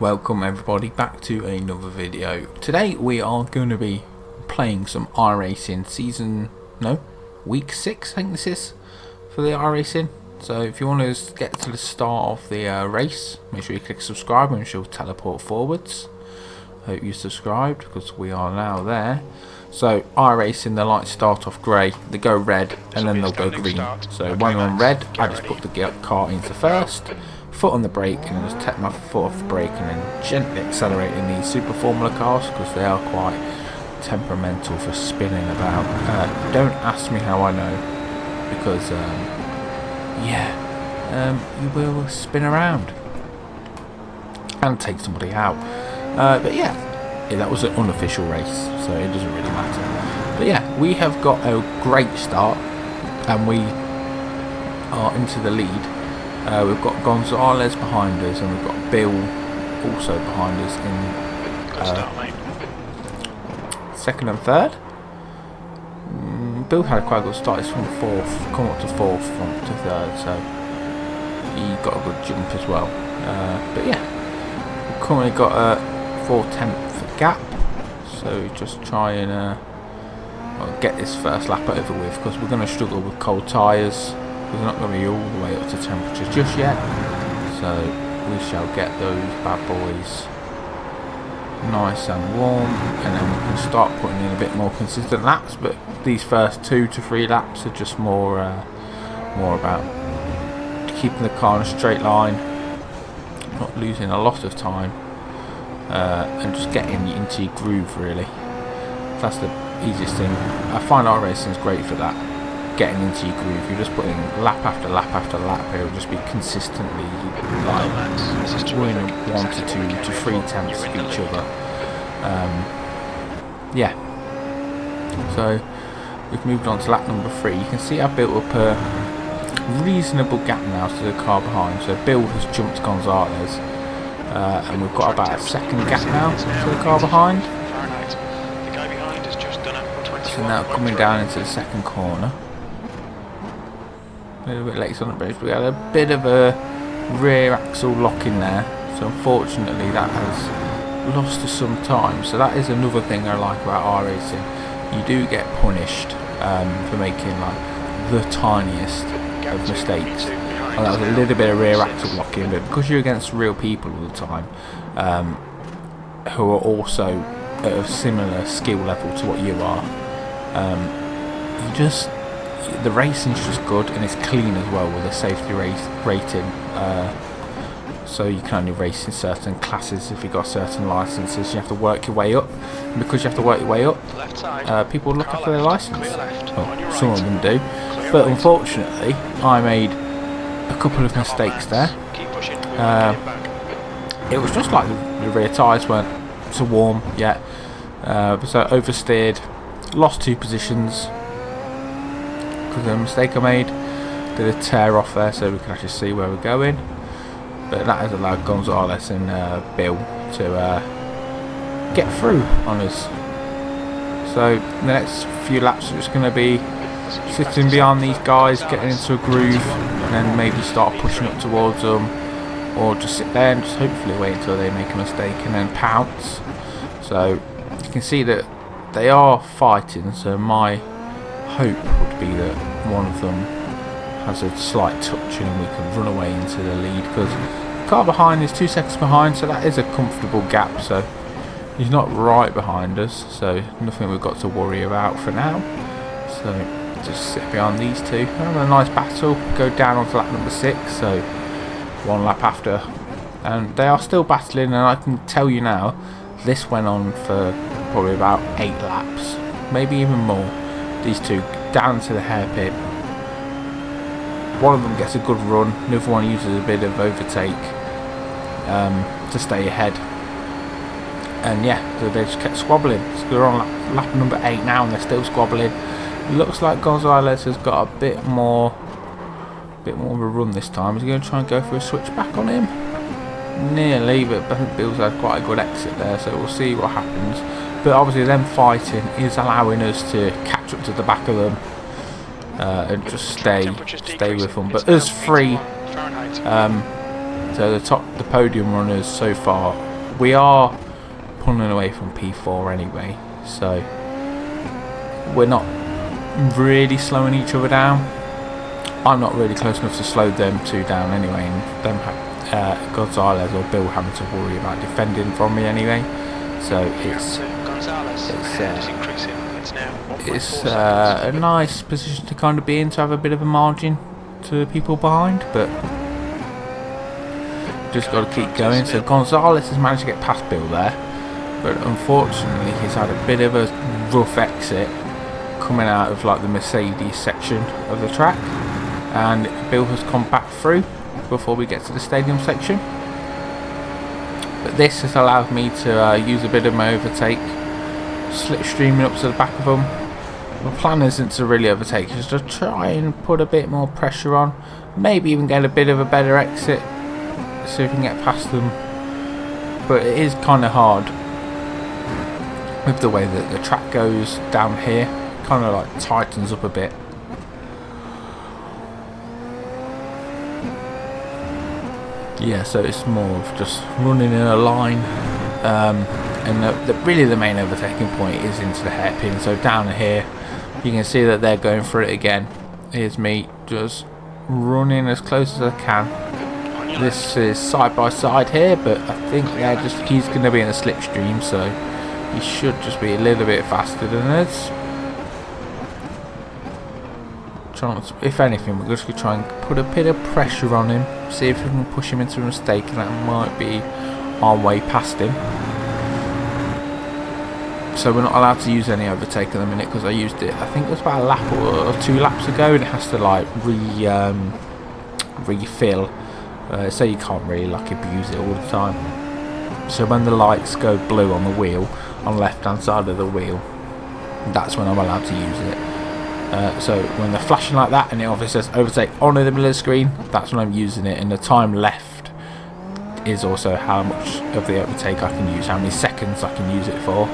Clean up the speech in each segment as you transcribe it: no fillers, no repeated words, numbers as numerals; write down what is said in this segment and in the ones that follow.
Welcome everybody back to another video. Today we are going to be playing some Iracing week 6 I think this is for the Iracing. So if you want to get to the start of the race, make sure you click subscribe and she'll teleport forwards. Hope you subscribed because we are now there. So Iracing, the lights start off grey, they go red and then they'll go green. So when I'm on red, I just put the car into first, foot on the brake, and then just take my foot off the brake and then gently accelerate in these Super Formula cars because they are quite temperamental for spinning about. Don't ask me how I know, because you will spin around and take somebody out. But yeah, that was an unofficial race, so it doesn't really matter. But yeah, we have got a great start and we are into the lead. We've got Gonzalez behind us and we've got Bill also behind us in second and third. Bill had a quite good start. He's from fourth, come up to fourth, from to third, so he got a good jump as well. But yeah, we've currently got a 4/10 gap, so just try and get this first lap over with, because we're going to struggle with cold tyres. We're not going to be all the way up to temperature just yet, so we shall get those bad boys nice and warm, and then we can start putting in a bit more consistent laps. But these first 2 to 3 laps are just more about keeping the car in a straight line, not losing a lot of time, and just getting into your groove really. That's the easiest thing. I find Iracing is great for that, getting into your groove. You're just putting lap after lap after lap, it'll just be consistently like winning 1 to 2 to 3 tenths of each other. Yeah, so we've moved on to lap number 3. You can see I've built up a reasonable gap now to the car behind. So Bill has jumped Gonzalez, and we've got about a second gap now to the car behind. So now coming down into the second corner. A little bit late on the bridge. We had a bit of a rear axle lock in there, so unfortunately that has lost us some time. So that is another thing I like about Iracing. You do get punished for making like the tiniest of mistakes. And that was a little bit of rear axle locking, but because you're against real people all the time, who are also at a similar skill level to what you are, the racing's just good, and it's clean as well with a safety rating. So you can only race in certain classes if you've got certain licenses. You have to work your way up, and because you have to work your way up, people look after their license. Well, some of them do, but unfortunately I made a couple of mistakes there. It was just like the rear tyres weren't so warm yet, so I oversteered, lost 2 positions because of a mistake I made. Did a tear off there so we can actually see where we're going, but that has allowed Gonzalez and Bill to get through on us. So the next few laps are just going to be sitting behind these guys, getting into a groove, and then maybe start pushing up towards them, or just sit there and just hopefully wait until they make a mistake and then pounce. So you can see that they are fighting, so my hope would be that one of them has a slight touch and we can run away into the lead, because the car behind is 2 seconds behind, so that is a comfortable gap. So he's not right behind us, so nothing we've got to worry about for now. So just sit behind these two, have a nice battle, go down onto lap number 6, so 1 lap after, and they are still battling. And I can tell you now, this went on for probably about 8 laps, maybe even more. These two down to the hairpin. One of them gets a good run, another one uses a bit of overtake to stay ahead, and yeah, so they just kept squabbling. So they're on lap number 8 now and they're still squabbling. It looks like Gonzalez has got a bit more of a run this time. Is he going to try and go for a switchback on him? Nearly, but I think Bill's had quite a good exit there, so we'll see what happens. But obviously them fighting is allowing us to catch up to the back of them, and just stay with them. But us 3, so the podium runners so far we are pulling away from P4 anyway, so we're not really slowing each other down. I'm not really close enough to slow them two down anyway, and them Gonzalez or Bill having to worry about defending from me anyway. So it's a nice position to kind of be in, to have a bit of a margin to the people behind, but just got to keep going. So Gonzalez has managed to get past Bill there, but unfortunately he's had a bit of a rough exit coming out of like the Mercedes section of the track, and Bill has come back through before we get to the stadium section. But this has allowed me to use a bit of my overtake, slipstreaming up to the back of them. My plan isn't to really overtake, it's to try and put a bit more pressure on, maybe even get a bit of a better exit, see if we can get past them. But it is kind of hard with the way that the track goes down here, kind of like tightens up a bit. Yeah, so it's more of just running in a line, and really the main overtaking point is into the hairpin. So down here you can see that they're going for it again. Here's me just running as close as I can. This is side by side here, but I think he's going to be in a slipstream, so he should just be a little bit faster than us. If anything, we're just going to try and put a bit of pressure on him, see if we can push him into a mistake, and that might be our way past him. So we're not allowed to use any overtake at the minute, because I used it, I think it was about a lap or 2 laps ago, and it has to like refill, so you can't really like abuse it all the time. So when the lights go blue on the wheel, on the left hand side of the wheel, that's when I'm allowed to use it. So when they're flashing like that and it obviously says overtake on the middle of the screen, that's when I'm using it, and the time left is also how much of the overtake I can use, how many seconds I can use it for.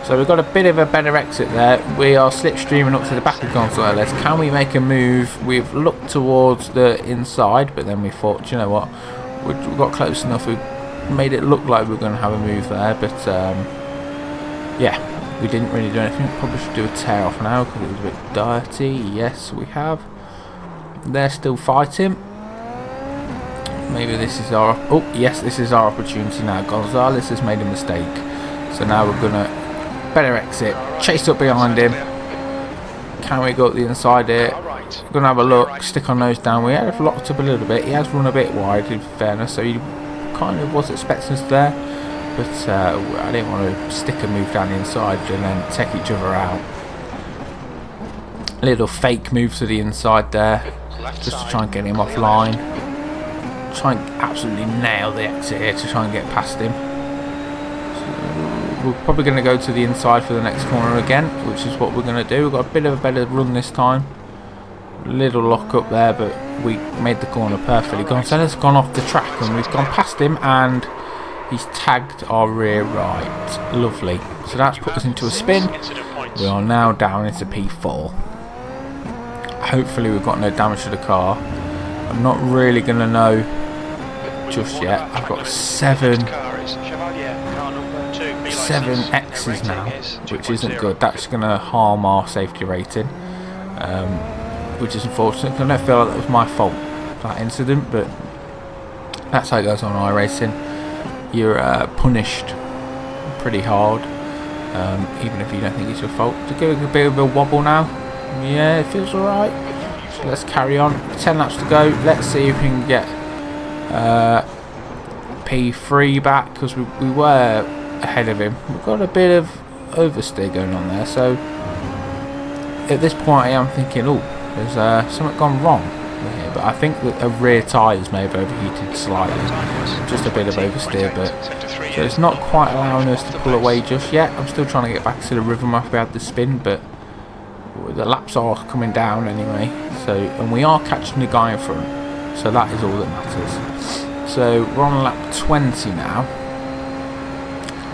So we've got a bit of a better exit there. We are slipstreaming up to the back of Gonzalez. Can we make a move? We've looked towards the inside, but then we thought, you know what, we got close enough, we made it look like we were going to have a move there, but yeah, we didn't really do anything. Probably should do a tear off now because it was a bit dirty. Yes, we have. They're still fighting. Maybe this is our... Oh, yes, this is our opportunity now. Gonzalez has made a mistake. So now we're going to better exit. Chase up behind him. Can we go up the inside here? We're going to have a look. Stick our nose down. We have locked up a little bit. He has run a bit wide, in fairness. So he kind of was expecting us there. But I didn't want to stick a move down the inside and then take each other out. A little fake move to the inside there, just to try and get him offline. Try and absolutely nail the exit here to try and get past him. So we're probably going to go to the inside for the next corner again, which is what we're going to do. We've got a bit of a better run this time. Little lock up there, but we made the corner perfectly. Gonzalez has gone off the track and we've gone past him, and he's tagged our rear right. Lovely. So that's put us into a spin. We are now down into P4. Hopefully we've got no damage to the car. I'm not really going to know just yet. I've got 7 X's now, which isn't good. That's going to harm our safety rating, which is unfortunate. I don't feel like that was my fault, that incident, but that's how it goes on iRacing. You're punished pretty hard, even if you don't think it's your fault. To give it a bit of a wobble now. Yeah, it feels alright. So let's carry on. 10 laps to go. Let's see if we can get P3 back, because we were ahead of him. We've got a bit of oversteer going on there. So at this point I am thinking, oh, there's something gone wrong here. But I think that the rear tyres may have overheated slightly. Just a bit of oversteer, but so it's not quite allowing us to pull away just yet. I'm still trying to get back to the rhythm after we had the spin, but the laps are coming down anyway. So, and we are catching the guy in front, so that is all that matters. So we're on lap 20 now.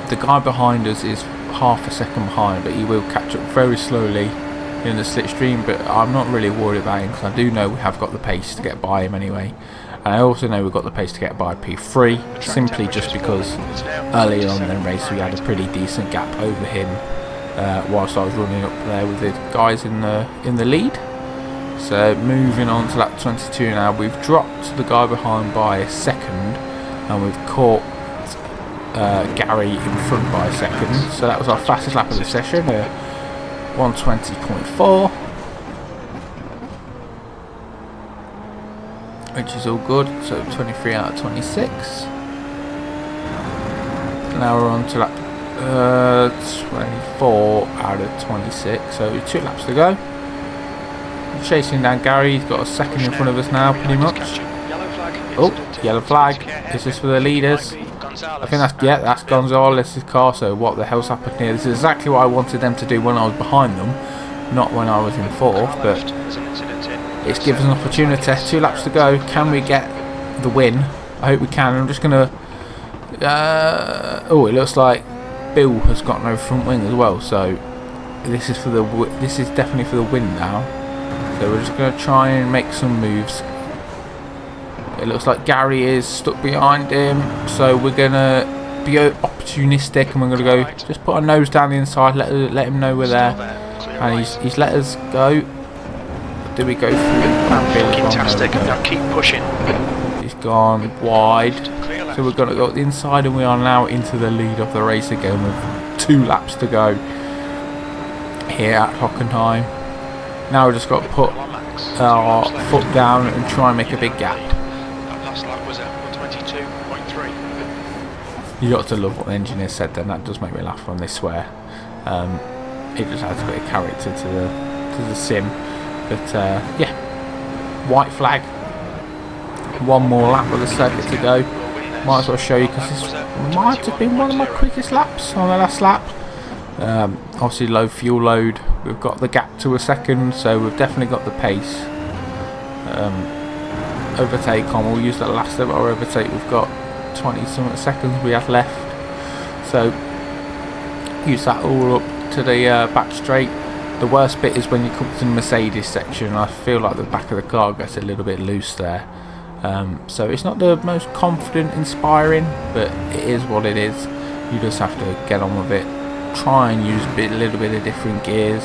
The guy behind us is half a second behind, but he will catch up very slowly in the slipstream, but I'm not really worried about him because I do know we have got the pace to get by him anyway. And I also know we've got the pace to get by P3, simply just because earlier on in the race we had a pretty decent gap over him whilst I was running up there with the guys in the lead. So moving on to lap 22 now, we've dropped the guy behind by a second, and we've caught Gary in front by a second. So that was our fastest lap of the session, 1:20.4, which is all good. So 23 out of 26. Now we're on to lap 24 out of 26, so 2 laps to go. Chasing down Gary, he's got a second in front of us now, pretty much. Oh, yellow flag. Is this for the leaders? I think that's Gonzalez's car. So what the hell's happened here? This is exactly what I wanted them to do when I was behind them, not when I was in 4th, but it's given us an opportunity. 2 laps to go. Can we get the win? I hope we can. I'm just gonna oh, it looks like Bill has got no front wing as well, so this is definitely for the win now. So we're just going to try and make some moves. It looks like Gary is stuck behind him, so we're going to be opportunistic and we're going to go just put our nose down the inside, let him know we're there. And he's let us go. Do we go through? Fantastic, now keep pushing. He's gone wide. So we're going to go at the inside, and we are now into the lead of the race again with 2 laps to go here at Hockenheim. Now we've just got to put our foot down and try and make a big gap. Last lap was at 22.3. You got to love what the engineer said then. That does make me laugh when they swear. It just adds a bit of character to the sim. But yeah, white flag. 1 more lap of the circuit to go. Might as well show you because this might have been one of my quickest laps on the last lap. Obviously low fuel load. We've got the gap to a second, so we've definitely got the pace. Overtake on. We'll use the last of our overtake. We've got 20-something seconds we have left. So use that all up to the back straight. The worst bit is when you come to the Mercedes section. I feel like the back of the car gets a little bit loose there. So it's not the most confident, inspiring, but it is what it is. You just have to get on with it. Try and use a little bit of different gears.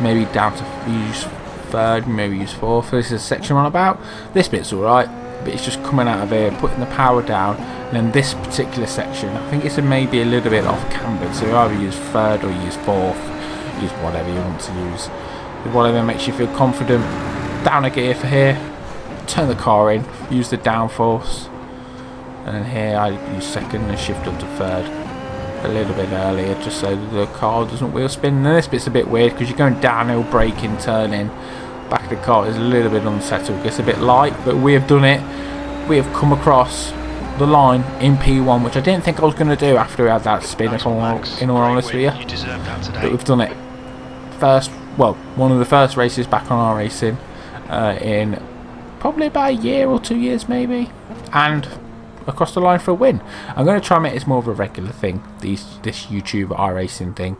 Maybe down to use 3rd, maybe use 4th. This is a section I'm on about. This bit's alright, but it's just coming out of here, putting the power down, and then this particular section, I think it's maybe a little bit off cambered. So you either use 3rd or use 4th. Use whatever you want to use. Whatever makes you feel confident. Down a gear for here. Turn the car in. Use the downforce. And then here I use 2nd and shift up to 3rd. A little bit earlier, just so the car doesn't wheel spin. And this bit's a bit weird because you're going downhill, braking, turning. Back of the car is a little bit unsettled. It's a bit light, but we have done it. We have come across the line in P1, which I didn't think I was going to do after we had that spin, if I'm in all honesty with you. But we've done it. One of the first races back on iRacing in probably about a year or 2 years maybe, and across the line for a win. I'm going to try and make this more of a regular thing, this YouTube iRacing thing,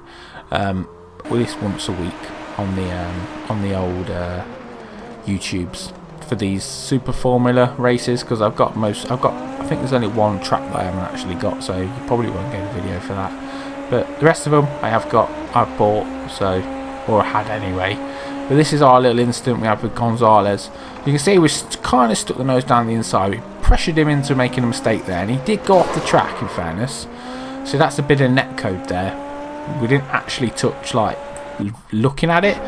at least once a week on the old YouTubes for these Super Formula races, because I think there's only 1 track that I haven't actually got, so you probably won't get a video for that. But the rest of them I've bought, so, or I had anyway. But this is our little incident we had with Gonzalez. You can see we kind of stuck the nose down the inside. We pressured him into making a mistake there, and he did go off the track, in fairness. So that's a bit of netcode there. We didn't actually touch, like, looking at it,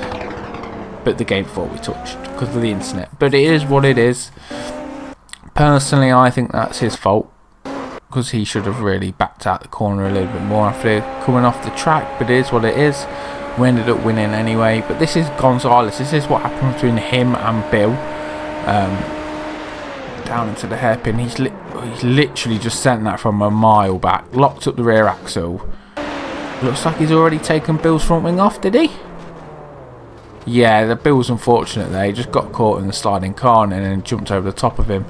but the game thought we touched because of the internet. But it is what it is. Personally, I think that's his fault, because he should have really backed out the corner a little bit more after coming off the track. But it is what it is. We ended up winning anyway. But this is Gonzalez. This is what happened between him and Bill. Down into the hairpin. He's literally just sent that from a mile back. Locked up the rear axle. Looks like he's already taken Bill's front wing off, did he? Yeah, the Bill's unfortunate there. He just got caught in the sliding car and then jumped over the top of him.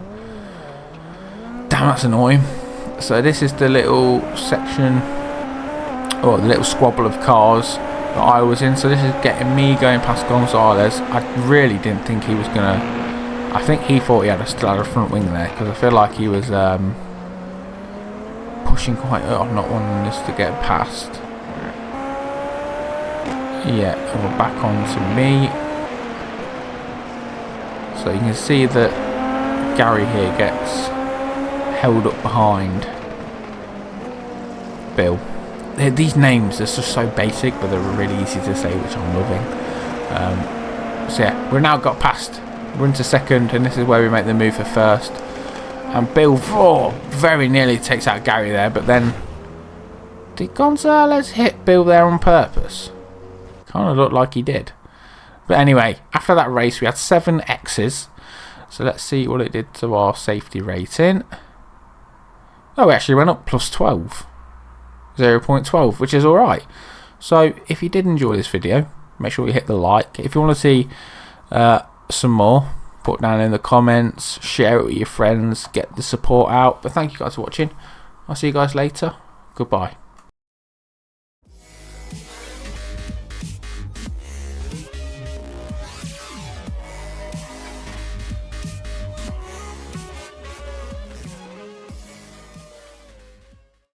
Damn, that's annoying. So this is the little section, or the little squabble of cars that I was in. So this is getting me going past Gonzalez. I really didn't think he was going to I think he thought he still had a front wing there, because I feel like he was pushing quite hard, not wanting us to get past. Yeah, and we're back on to me. So you can see that Gary here gets held up behind Bill. These names are just so basic, but they're really easy to say, which I'm loving. So yeah, we've now got past. We're into second, and this is where we make the move for first. And Bill very nearly takes out Gary there, but then did Gonzalez hit Bill there on purpose? Kind of looked like he did. But anyway, after that race we had 7 X's. So let's see what it did to our safety rating. Oh, we actually went up plus 12. 0.12, which is alright. So if you did enjoy this video, make sure you hit the like. If you want to see some more, put down in the comments, share it with your friends, get the support out. But thank you guys for watching. I'll see you guys later. Goodbye.